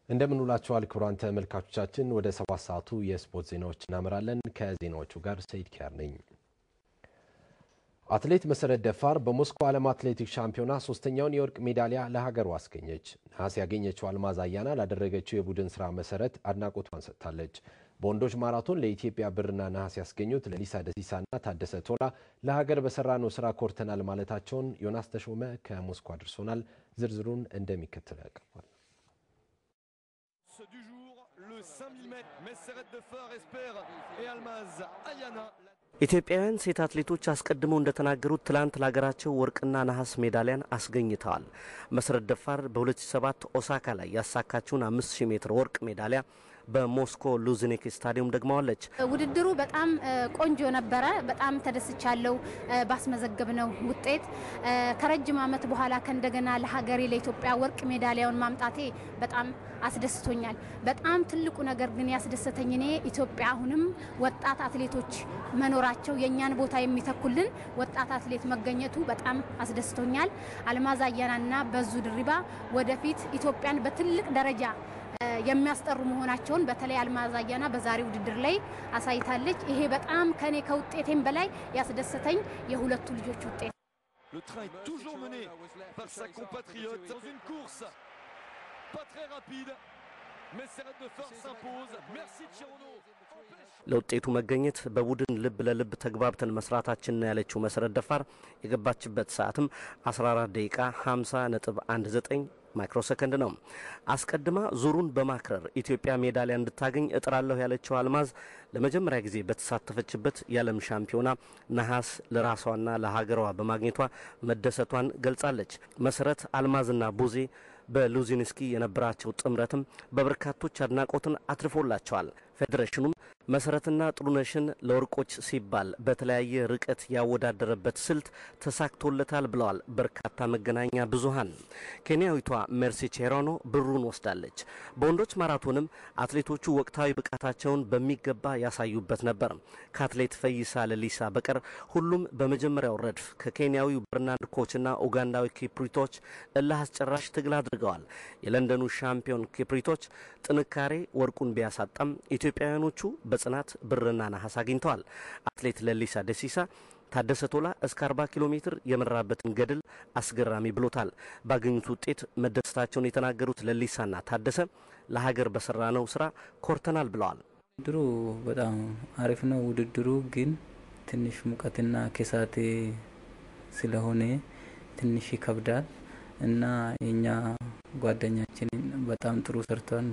እንደምን ውላችኋል ክቡራን ተመልካቾቻችን ወደ 7 ሰዓቱ የስፖርት ዜናዎች እናመራለን ከዜናዎቹ ጋር ሰይድ ኪያር ነኝ አትሌት መሰረት ደፋር በሞስኮ ዓለም አትሌቲክስ ሻምፒዮና ሶስተኛውን የወርቅ ሜዳሊያ ለሀገሯ አስገኘች ነሐስ ያገኘችው አልማዝ አያና ላደረገችው የቡድን ስራ መሰረት አድናቆቷን ሰጥታለች በወንዶች ማራቶን ለኢትዮጵያ ብርና ነሐስ ያስገኙት ለሊሳ ደሲሳና ታደሰ ቶላ ለሀገር በሰራነው ስራ ኮርተናል ማለታቸውን ዮናስ ተሾመ ከሞስኮ አድርሶናል ዝርዝሩን እንደሚከተለው ያቀርባል du jour le 5000 m Messeret de Far espère et Almaz Ayana ኢትዮጵያውያን ሴት አትሌቶች አስቀድመው እንደተናገሩት ትላንት ለሀገራቸው ወርቅና ነሐስ ሜዳሊያን አስገኝተዋል መሰረት ደፋር በ2007 ኦሳካ ላይ ያሳካችውን 5000 ሜትር ወርቅ ሜዳሊያ በሞስኮ ሉዝኒክ ስታዲየም ደግማዋለች ውድድሩ በጣም ቆንጆ ነበረ በጣም ተደስቻለሁ ባስመዘገብነው ውጤት ከረጅም አመት በኋላ ከእንደገና ለሀገሬ ለኢትዮጵያ ወርቅ ሜዳሊያውን ማምጣቴ በጣም አስደስቶኛል በጣም ትልቁ ነገር ግን ያስደሰተኝ እኔ ኢትዮጵያ አሁንም ወጣት አትሌቶች መኖራቸው የኛን ቦታ የሚተኩልን ወጣት አትሌት መገኘቱ በጣም አስደስቶኛል አልማዝ አያናና በዙ ድሪባ ወደፊት ኢትዮጵያን በትልቅ ደረጃ የሚያስጠሩ መሆናቸውን በተለይ አልማዝ አያና በዛሬው ውድድር ላይ አሳይታለች ይሄ በጣም ከኔ ከውጤቴም በላይ ያስደሰተኝ የሁለቱ ልጆች ውጤት Le train est toujours mené par sa compatriote dans une course pas très rapide Messeret de Far s'impose merci Chirono ለውጤቱ መገኘት በቡድን ልብ ለልብ ተግባብተን መስራታችን ነው ያለችው መሰረት ደፋር የገባችበት ሰዓትም 14 ደቂቃ 50.19 ማይክሮሰከንድ ነው አስቀድማ ዙሩን በማክረር ኢትዮጵያ ሜዳሊያ እንድታገኝ እጥራለሁ ያለችው አልማዝ ለመጀመሪያ ጊዜ በተሳተፈችበት የዓለም ሻምፒዮና ነሐስ ለራሷና ለሀገሯ በማግኘቷ መደሰቷን ገልጻለች መሰረት አልማዝና ቡዜ በሉዚንስኪ የነበራቸው ጥምረትም በበርካቶች አድናቆትን አትርፎላቸዋል ፌደሬሽኑም መሰረትና ጥሩነሽን ለወርቆች ሲባል በተለያየ ርቀት ያወዳደረበት ስልት ተሳክቶለታል ብለዋል በርካታ መገናኛ ብዙሃን ኬንያዊቷ ሜርሲ ቼሮኖ ብሩን ወስዳለች በወንዶች ማራቶንም አትሌቶቹ ወቅታዊ ብቃታቸውን በሚገባ ያሳዩበት ነበር ከአትሌት ፈይሳ ለሊሳ በቀር ሁሉም በመጀመሪያው ረድፍ ከኬንያዊው በርናርድ ኮችና ኡጋንዳዊ ኪፕሪቶች እልህ አስጨራሽ ትግል አድርገዋል የለንደኑ ሻምፒዮን ኪፕሪቶች ጥንካሬ ወርቁን ቢያሳጣም ኢትዮጵያውያኖቹ በጽናት ብርና ነሐስ አግኝተዋል አትሌት ለሊሳ ደሲሳ ታደሰ ቶላ እስከ 40 ኪሎ ሜትር የመራበትን ገድል አስገራሚ ብሎታል ባገኙት ውጤት መደሰታቸውን የተናገሩት ለሊሳና ታደሰ ለሀገር በሰራነው ስራ ኮርተናል ብለዋል ድሩ በጣም አሪፍ ነው ውድድሩ ግን ትንሽ ሙቀትና ከሳቴ ስለሆነ ትንሽ ይከብዳል እና የኛ ጓደኛችን በጣም ጥሩ ሰርቷል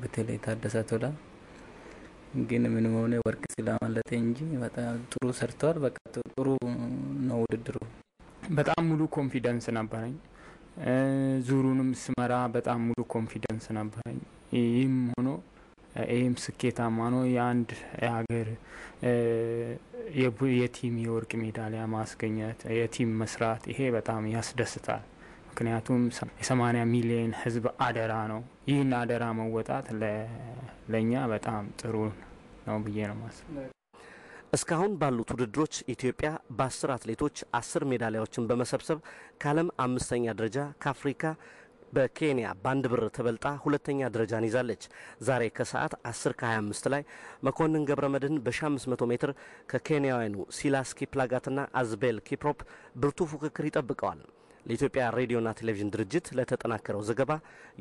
በተለይ ታደሰ ቶላ ግን ምንም ሆነ ወርቅ ስለማለተ እንጂ በጣም ጥሩ ሰርቷል በቃ ጥሩ ነው ውድድሩ በጣም ሙሉ ኮንፊደንስ ነበረኝ ዙሩንም ስመራ በጣም ሙሉ ኮንፊደንስ ነበረኝ ይህም ሆኖ ይህም ስኬታማ ነው የአንድ ሀገር የቲም የወርቅ ሜዳሊያ ማስገኘት የቲም መስራት ይሄ በጣም ያስደስታል ምክንያቱም የ80 ሚሊዮን ህዝብ አደራ ነው ይህን አደራ መወጣት ለኛ በጣም ጥሩ ነው ብዬ ነው ማስበው እስካሁን ባሉት ውድድሮች ኢትዮጵያ በ10 አትሌቶች 10 ሜዳሊያዎችን በመሰብሰብ ከዓለም 5ኛ ደረጃ ከአፍሪካ በኬንያ ባንድ ብር ተበልጣ ሁለተኛ ደረጃን ይዛለች ዛሬ ከሰዓት 10:25 ላይ መኮንን ገብረመድን በ500 ሜትር ከኬንያውያኑ ሲላስ ኪፕላጋትና አዝቤል ኪፕሮፕ ብርቱ ፉክክር ይጠብቀዋል ለኢትዮጵያ ሬዲዮና ቴሌቪዥን ድርጅት ለተጠናከረው ዘገባ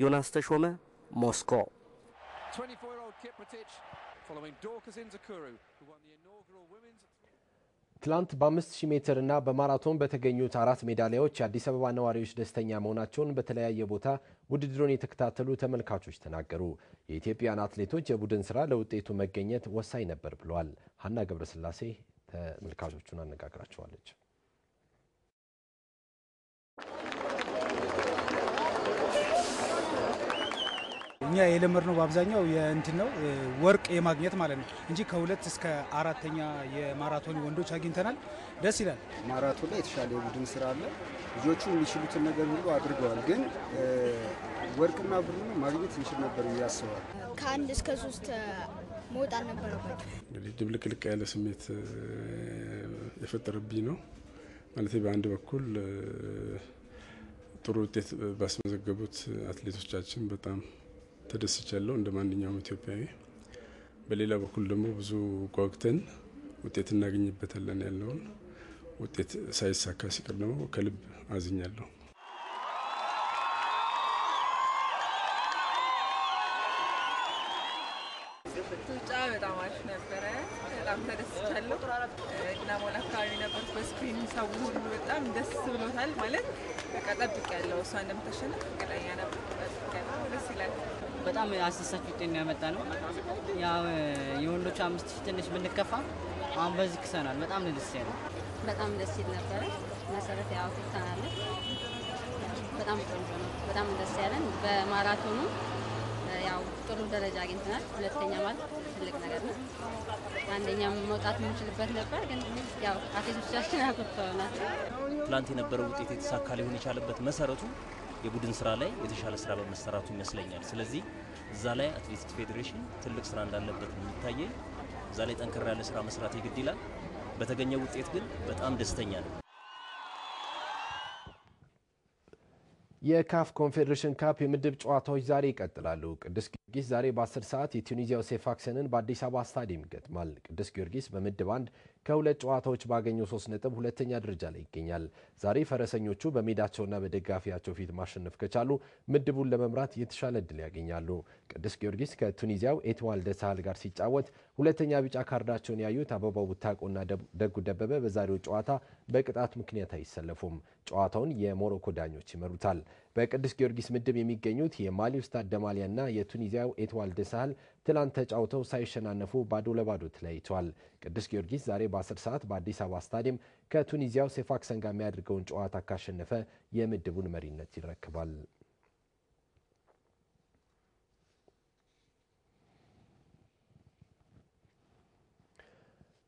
ዮናስ ተሾመ ሞስኮ 24-year-old Kiprotich following Dorcas Inzakuru who won the inaugural women's ትላንት በ5000 ሜትር እና በማራቶን በተገኙት 4 ሜዳሊያዎች አዲስ አበባ ነዋሪዎች ደስተኛ መሆናቸውን በተለያየ ቦታ ውድድሩን የተከታተሉ ተመልካቾች ተናገሩ የኢትዮጵያን አትሌቶች የቡድን ስራ ለውጤቱ መገኘት ወሳኝ ነበር ብለዋል ሀና ገብረስላሴ ተመልካቾቹን አነጋግራቸዋለች እኛ የለመድነው በአብዛኛው የእንትን ነው ወርቅ የማግኘት ማለት ነው እንጂ ከ2 እስከ 4ኛ የማራቶን ወንዶች አግኝተናል ደስ ይላል ማራቶን ላይ የተሻለ የቡድን ስራ አለ ልጆቹ የሚችሉትን ነገር ሁሉ አድርገዋል ግን ወርቅና ብሩን ማግኘት እንችል ነበር ያስባል ከ1 እስከ 3 መውጣት ነበረበት እንግዲህ ድብልቅልቅ ያለ ስሜት የፈጠረብኝ ነው ማለት በአንድ በኩል ጥሩ ውጤት ባስመዘገቡት አትሌቶቻችን በጣም ተደስቻለሁ እንደ ማንኛውም ኢትዮጵያዊ። በሌላ በኩል ደግሞ ብዙ ጓጉተን ውጤት እናገኝበታለን ያለውን ውጤት ሳይሳካ ሲቀር ደግሞ ከልብ አዝኛለሁ። በጣም አሪፍ ነበረ። በጣም ተደስቻለሁ። ግናሞላ አካባቢ ነበር በስክሪን ሰው ሁሉ በጣም ደስ ብሎታል። ማለት በቃ ጠብቄያለሁ እሷ እንደምታሸንፍ እርግጠኛ ነበር። ደስ ይላል። በጣም አስደሳች ውጤት ነው ያመጣ ነው። ያው የወንዶች 5000 ትንሽ ብንከፋ አሁን በዚህ ክሰናል። በጣም ነው ደስ ያለው። በጣም ደስ ይል ነበር። መሰረት ያው ፍታናለ በጣም ቆንጆ ነው። በጣም ደስ ያለን በማራቶኑ ያው ጥሩ ደረጃ አግኝተናል። ሁለተኛ ማለት ትልቅ ነገር ነው። አንደኛ መውጣት የምንችልበት ነበር ግን ያው አትሌቶቻችን አኩርተውናል። ትላንት የነበረው ውጤት የተሳካ ሊሆን የቻለበት መሰረቱ የቡድን ስራ ላይ የተሻለ ስራ በመሰራቱ ይመስለኛል። ስለዚህ እዛ ላይ አትሌቲክስ ፌዴሬሽን ትልቅ ስራ እንዳለበት ነው የሚታየው። እዛ ላይ ጠንከር ያለ ስራ መስራት ይግድ ይላል። በተገኘው ውጤት ግን በጣም ደስተኛ ነኝ። የካፍ ኮንፌዴሬሽን ካፕ የምድብ ጨዋታዎች ዛሬ ይቀጥላሉ። ቅዱስ ጊዮርጊስ ዛሬ በ10 ሰዓት የቱኒዚያው ሴፋክሰንን በአዲስ አበባ ስታዲየም ይገጥማል። ቅዱስ ጊዮርጊስ በምድብ 1 ከሁለት ጨዋታዎች ባገኘው 3 ነጥብ ሁለተኛ ደረጃ ላይ ይገኛል። ዛሬ ፈረሰኞቹ በሜዳቸውና በደጋፊያቸው ፊት ማሸነፍ ከቻሉ ምድቡን ለመምራት የተሻለ እድል ያገኛሉ። ቅዱስ ጊዮርጊስ ከቱኒዚያው ኤትዋል ደሳህል ጋር ሲጫወት ሁለተኛ ቢጫ ካርዳቸውን ያዩት አበባው ቡታቆና ደጉ ደበበ በዛሬው ጨዋታ በቅጣት ምክንያት አይሰለፉም። ጨዋታውን የሞሮኮ ዳኞች ይመሩታል። በቅዱስ ጊዮርጊስ ምድብ የሚገኙት የማሊው ስታድ ደማሊያና የቱኒዚያው ኤትዋል ደሳህል ትላንት ተጫውተው ሳይሸናነፉ ባዶ ለባዶ ተለያይተዋል። ቅዱስ ጊዮርጊስ ዛሬ በ10 ሰዓት በአዲስ አበባ ስታዲየም ከቱኒዚያው ሴፋክሰን ጋር የሚያደርገውን ጨዋታ ካሸነፈ የምድቡን መሪነት ይረክባል።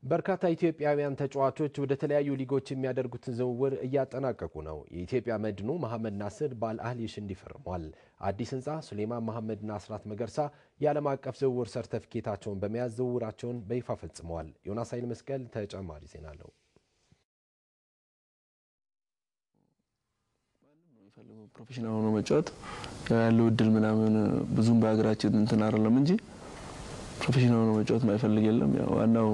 በርካታ ኢትዮጵያውያን ተጫዋቾች ወደ ተለያዩ ሊጎች የሚያደርጉትን ዝውውር እያጠናቀቁ ነው። የኢትዮጵያ መድኑ መሐመድ ናስር በአልአህሊ ሽንዲ ፈርሟል። አዲስ ህንፃ ሱሌማን መሐመድና አስራት መገርሳ የዓለም አቀፍ ዝውውር ሰርተፊኬታቸውን በመያዝ ዝውውራቸውን በይፋ ፈጽመዋል። ዮናስ ኃይል መስቀል ተጨማሪ ዜና አለው። ፕሮፌሽናል ሆኖ መጫወት ያለው እድል ምናምን ብዙም በአገራችን እንትን አይደለም እንጂ ፕሮፌሽናል ሆኖ መጫወት ማይፈልግ የለም። ያው ዋናው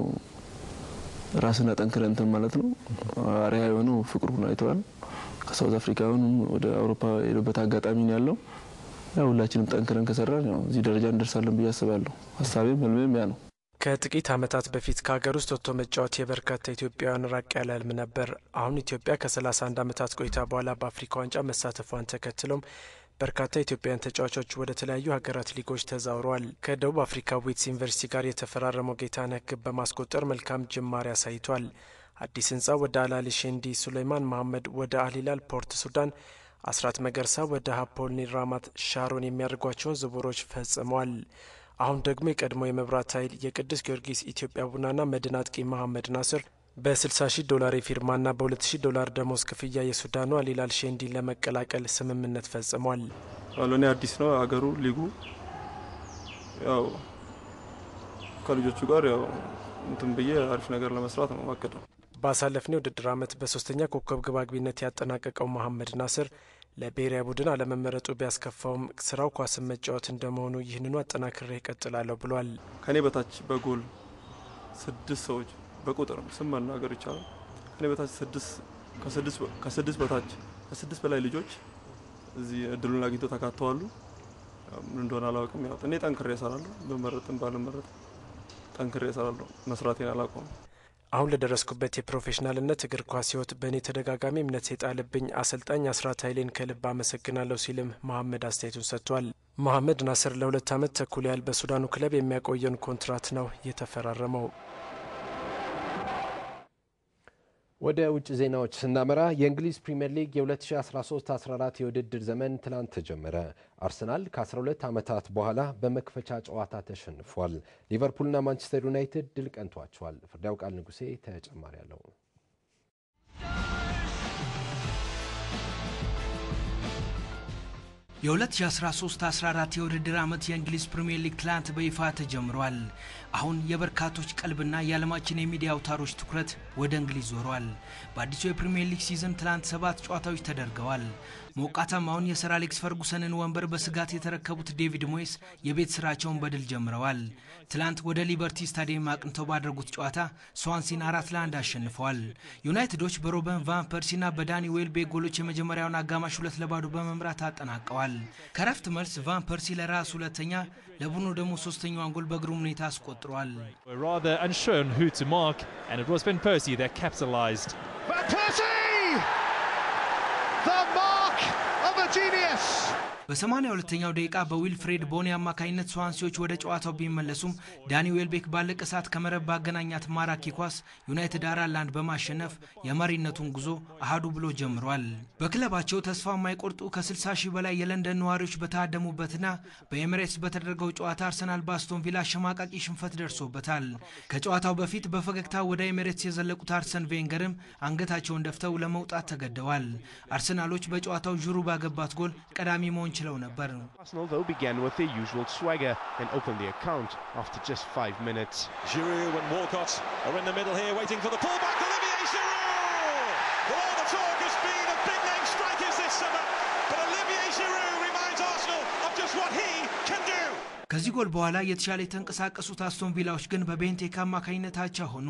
ራስና ጠንክረህ እንትን ማለት ነው። አሪያ የሆነው ፍቅሩን አይተዋል። ከሳውዝ አፍሪካውን ወደ አውሮፓ የሄደበት አጋጣሚ ነው ያለው። ያው ሁላችንም ጠንክረን ከሰራን ያው እዚህ ደረጃ እንደርሳለን ብዬ አስባለሁ። ሐሳቤም ህልሜም ያ ነው። ከጥቂት ዓመታት በፊት ከሀገር ውስጥ ወጥቶ መጫወት የበርካታ ኢትዮጵያውያን ራቅ ያለ ህልም ነበር። አሁን ኢትዮጵያ ከ31 ዓመታት ቆይታ በኋላ በአፍሪካ ዋንጫ መሳተፏን ተከትሎም በርካታ ኢትዮጵያውያን ተጫዋቾች ወደ ተለያዩ ሀገራት ሊጎች ተዛውረዋል። ከደቡብ አፍሪካ ዊትስ ዩኒቨርሲቲ ጋር የተፈራረመው ጌታነህ ግብ በማስቆጠር መልካም ጅማሬ አሳይቷል። አዲስ ህንፃ ወደ አልአህሊ ሽንዲ፣ ሱሌማን መሐመድ ወደ አልሂላል ፖርት ሱዳን፣ አስራት መገርሳ ወደ ሀፖልኒ ራማት ሻሮን የሚያደርጓቸውን ዝውውሮች ፈጽመዋል። አሁን ደግሞ የቀድሞ የመብራት ኃይል የቅዱስ ጊዮርጊስ ኢትዮጵያ ቡናና መድን አጥቂ መሐመድ ናስር በ$60,000 የፊርማና በ$2,000 ደሞዝ ክፍያ የሱዳኑ አልሂላል ሽንዲን ለመቀላቀል ስምምነት ፈጽሟል። አሎኔ አዲስ ነው አገሩ ሊጉ ያው ከልጆቹ ጋር ያው እንትን ብዬ አሪፍ ነገር ለመስራት ነው ማቀደው። ባሳለፍነው ውድድር ዓመት በሶስተኛ ኮከብ ግብ አግቢነት ያጠናቀቀው መሐመድ ናስር ለብሔራዊ ቡድን አለመመረጡ ቢያስከፋውም ስራው ኳስን መጫወት እንደመሆኑ ይህንኑ አጠናክሬ እቀጥላለሁ ብሏል። ከኔ በታች በጎል 6 ሰዎች በቁጥር ስም መናገር ይቻላል። ከኔ በታች 6 በታች ከ6 በላይ ልጆች እዚህ እድሉን አግኝተው ተካተዋሉ። ምን እንደሆነ አላውቅም። ያው እኔ ጠንክሬ እሰራለሁ። በመረጥም ባለመረጥ ጠንክሬ እሰራለሁ። መስራቴን አላቆምም። አሁን ለደረስኩበት የፕሮፌሽናልነት እግር ኳስ ህይወት በእኔ ተደጋጋሚ እምነት የጣለብኝ አሰልጣኝ አስራት ኃይሌን ከልብ አመሰግናለሁ ሲልም መሐመድ አስተያየቱን ሰጥቷል። መሐመድ ናስር ለ2 ዓመት ተኩል ያህል በሱዳኑ ክለብ የሚያቆየን ኮንትራት ነው የተፈራረመው። ወደ ውጭ ዜናዎች ስናመራ የእንግሊዝ ፕሪሚየር ሊግ የ2013-14 የውድድር ዘመን ትላንት ተጀመረ። አርሰናል ከ12 ዓመታት በኋላ በመክፈቻ ጨዋታ ተሸንፏል። ሊቨርፑልና ማንቸስተር ዩናይትድ ድል ቀንቷቸዋል። ፍርዳው ቃል ንጉሴ ተጨማሪ አለው። የ2013-14 የውድድር ዓመት የእንግሊዝ ፕሪሚየር ሊግ ትላንት በይፋ ተጀምሯል። አሁን የበርካቶች ቀልብና የዓለማችን የሚዲያ አውታሮች ትኩረት ወደ እንግሊዝ ዞሯል። በአዲሱ የፕሪሚየር ሊግ ሲዝን ትላንት 7 ጨዋታዎች ተደርገዋል። ሞቃታማውን የሰር አሌክስ ፈርጉሰንን ወንበር በስጋት የተረከቡት ዴቪድ ሞይስ የቤት ስራቸውን በድል ጀምረዋል። ትላንት ወደ ሊበርቲ ስታዲየም አቅንተው ባደረጉት ጨዋታ ስዋንሲን 4-1 አሸንፈዋል። ዩናይትዶች በሮበን ቫን ፐርሲና በዳኒ ዌልቤክ ጎሎች የመጀመሪያውን አጋማሽ 2-0 በመምራት አጠናቀዋል። ከረፍት መልስ ቫን ፐርሲ ለራስ ሁለተኛ ለቡድኑ ደግሞ ሶስተኛውን ጎል በግሩም ሁኔታ አስቆጥሯል። rather unsure who to mark and it was Van Persie that capitalized. Van Persie! The mark of a genius! በ82ኛው ደቂቃ በዊልፍሬድ ቦኒ አማካይነት ስዋንሲዎች ወደ ጨዋታው ቢመለሱም ዳኒ ዌልቤክ ባለቀ ሰዓት ከመረብ ባገናኛት ማራኪ ኳስ ዩናይትድ 4-1 በማሸነፍ የመሪነቱን ጉዞ አሃዱ ብሎ ጀምሯል። በክለባቸው ተስፋ የማይቆርጡ ከ60 ሺህ በላይ የለንደን ነዋሪዎች በታደሙበትና በኤሚሬትስ በተደረገው ጨዋታ አርሰናል በአስቶን ቪላ አሸማቃቂ ሽንፈት ደርሶበታል። ከጨዋታው በፊት በፈገግታ ወደ ኤሚሬትስ የዘለቁት አርሰን ቬንገርም አንገታቸውን ደፍተው ለመውጣት ተገደዋል። አርሰናሎች በጨዋታው ዥሩ ባገባት ጎል ቀዳሚ መሆን Arsenal though began with their usual swagger and opened the account after just 5 minutes. Giroud and Walcott are in the middle here waiting for the pullback. Olivier Giroud! All the talk has been of big name strikers this summer, but Olivier Giroud reminds Arsenal of just what he can do. ከዚህ ጎል በኋላ የተሻለ የተንቀሳቀሱት አስቶን ቪላዎች ግን በቤንቴክ አማካኝነት አቻ ሆኑ።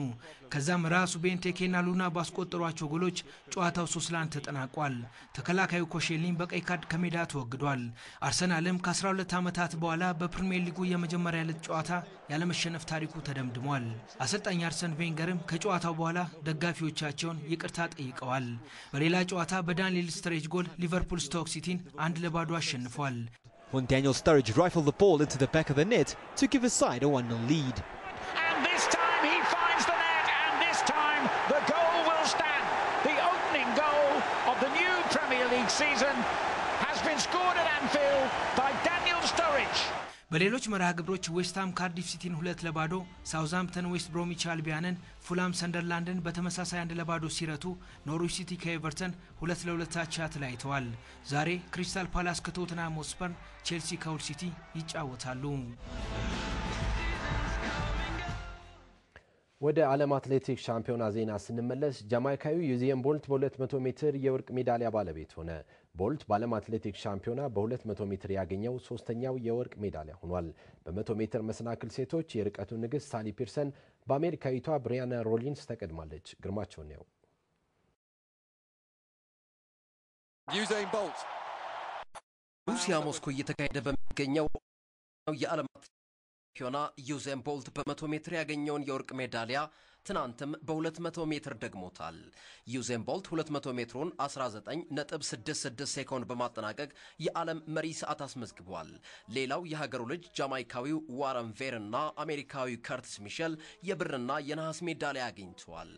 ከዛም ራሱ ቤንቴኬና ሉና ባስቆጠሯቸው ጎሎች ጨዋታው 3-1 ተጠናቋል። ተከላካዩ ኮሼሊን በቀይ ካርድ ከሜዳ ተወግዷል። አርሰናልም ከ12 ዓመታት በኋላ በፕሪሚየር ሊጉ የመጀመሪያ ዕለት ጨዋታ ያለመሸነፍ ታሪኩ ተደምድሟል። አሰልጣኝ አርሰን ቬንገርም ከጨዋታው በኋላ ደጋፊዎቻቸውን ይቅርታ ጠይቀዋል። በሌላ ጨዋታ በዳንኤል ስተሬጅ ጎል ሊቨርፑል ስቶክ ሲቲን 1-0 አሸንፏል። When Daniel Sturridge rifled the ball into the back of the net to give his side a 1-0 lead. And this time he finds the net, and this time the goal will stand. The opening goal of the new Premier League season has been scored at Anfield by Daniel Sturridge. በሌሎች መርሃ ግብሮች ዌስትሃም ካርዲፍ ሲቲን 2-0፣ ሳውዝሃምፕተን ዌስት ብሮሚች አልቢያንን፣ ፉላም ሰንደርላንድን በተመሳሳይ 1-0 ሲረቱ ኖርዊች ሲቲ ከኤቨርተን 2-2 አቻ ተለያይተዋል። ዛሬ ክሪስታል ፓላስ ከቶተንሃም ሆትስፐር፣ ቼልሲ ከሁል ሲቲ ይጫወታሉ። ወደ ዓለም አትሌቲክስ ሻምፒዮና ዜና ስንመለስ ጃማይካዊው ዩዜን ቦልት በ200 ሜትር የወርቅ ሜዳሊያ ባለቤት ሆነ። ቦልት በዓለም አትሌቲክስ ሻምፒዮና በ200 ሜትር ያገኘው ሶስተኛው የወርቅ ሜዳሊያ ሆኗል። በ100 ሜትር መሰናክል ሴቶች የርቀቱ ንግስት ሳሊ ፒርሰን በአሜሪካዊቷ ብሪያና ሮሊንስ ተቀድማለች። ግርማቸው ነው። ዩዜን ቦልት ሩሲያ ሞስኮ እየተካሄደ በሚገኘው የዓለም ሻምፒዮና ዩዜን ቦልት በ100 ሜትር ያገኘውን የወርቅ ሜዳሊያ ትናንትም በ200 ሜትር ደግሞታል። ዩዜን ቦልት 200 ሜትሩን 19.66 ሴኮንድ በማጠናቀቅ የዓለም መሪ ሰዓት አስመዝግቧል። ሌላው የሀገሩ ልጅ ጃማይካዊው ዋረን ቬርና አሜሪካዊው ከርቲስ ሚሸል የብርና የነሐስ ሜዳሊያ አግኝተዋል።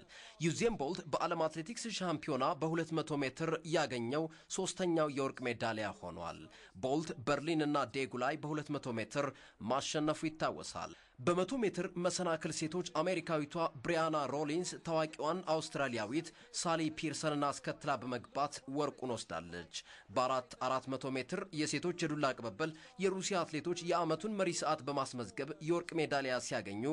ዩዜን ቦልት በዓለም አትሌቲክስ ሻምፒዮና በ200 ሜትር ያገኘው ሶስተኛው የወርቅ ሜዳሊያ ሆኗል። ቦልት በርሊንና ዴጉ ላይ በ200 ሜትር ማሸነፉ ይታወሳል። በ100 ሜትር መሰናክል ሴቶች አሜሪካዊቷ ብሪያና ሮሊንስ ታዋቂዋን አውስትራሊያዊት ሳሊ ፒርሰንን አስከትላ በመግባት ወርቁን ወስዳለች። በ400 ሜትር የሴቶች የዱላ ቅብብል የሩሲያ አትሌቶች የዓመቱን መሪ ሰዓት በማስመዝገብ የወርቅ ሜዳሊያ ሲያገኙ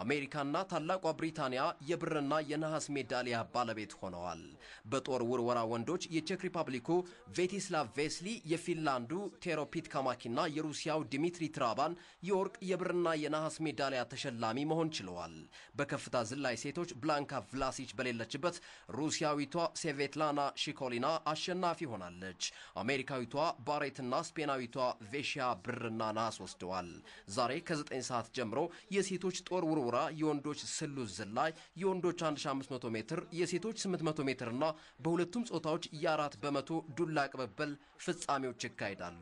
አሜሪካና ታላቋ ብሪታንያ የብርና የነሐስ ሜዳሊያ ባለቤት ሆነዋል። በጦር ውርወራ ወንዶች የቼክ ሪፐብሊኩ ቬቲስላቭ ቬስሊ፣ የፊንላንዱ ቴሮ ፒትካማኪና የሩሲያው ዲሚትሪ ትራባን የወርቅ የብርና የነሐስ ሜዳሊያ ተሸላሚ መሆን ችለዋል። በከፍታ ዝላይ ሴቶች ብላንካ ቭላሲች በሌለችበት ሩሲያዊቷ ሴቬትላና ሺኮሊና አሸናፊ ሆናለች። አሜሪካዊቷ ባሬትና ስፔናዊቷ ቬሺያ ብርና ነሐስ ወስደዋል። ዛሬ ከ9 ሰዓት ጀምሮ የሴቶች ጦር ውርወራ፣ የወንዶች ስሉስ ዝላይ፣ የወንዶች 1500 ሜትር፣ የሴቶች 800 ሜትርና በሁለቱም ጾታዎች የ4 በመቶ ዱላ ቅብብል ፍጻሜዎች ይካሄዳሉ።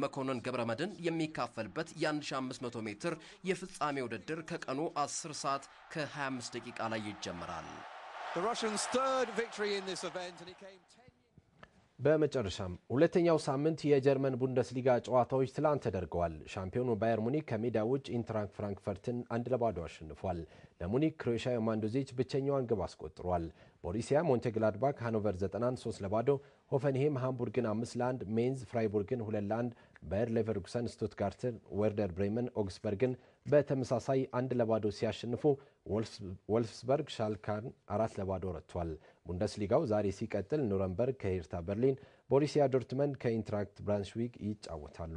መኮንን ገብረመድን የሚካፈልበት የ1500 ሜትር የፍጻሜ ውድድር ከቀኑ 10 ሰዓት ከ25 ደቂቃ ላይ ይጀምራል። በመጨረሻም ሁለተኛው ሳምንት የጀርመን ቡንደስሊጋ ጨዋታዎች ትላንት ተደርገዋል። ሻምፒዮኑ ባየር ሙኒክ ከሜዳ ውጭ ኢንትራክት ፍራንክፈርትን 1-0 አሸንፏል። ለሙኒክ ክሮኤሺያዊ ማንዱዚች ብቸኛዋን ግብ አስቆጥሯል። ቦሩሲያ ሞንቴግላድባክ ሃኖቨር 90ን 3-0፣ ሆፈንሄም ሃምቡርግን 5-1፣ ሜንዝ ፍራይቡርግን 2-1፣ ባየር ሌቨርኩሰን ስቱትጋርትን፣ ወርደር ብሬመን ኦግስበርግን በተመሳሳይ 1-0 ሲያሸንፉ ወልፍስበርግ ሻልካን 4-0 ረቷል። ቡንደስሊጋው ዛሬ ሲቀጥል ኑረምበርግ ከሄርታ በርሊን፣ ቦሩሲያ ዶርትመንድ ከኢንትራክት ብራንሽዊግ ይጫወታሉ።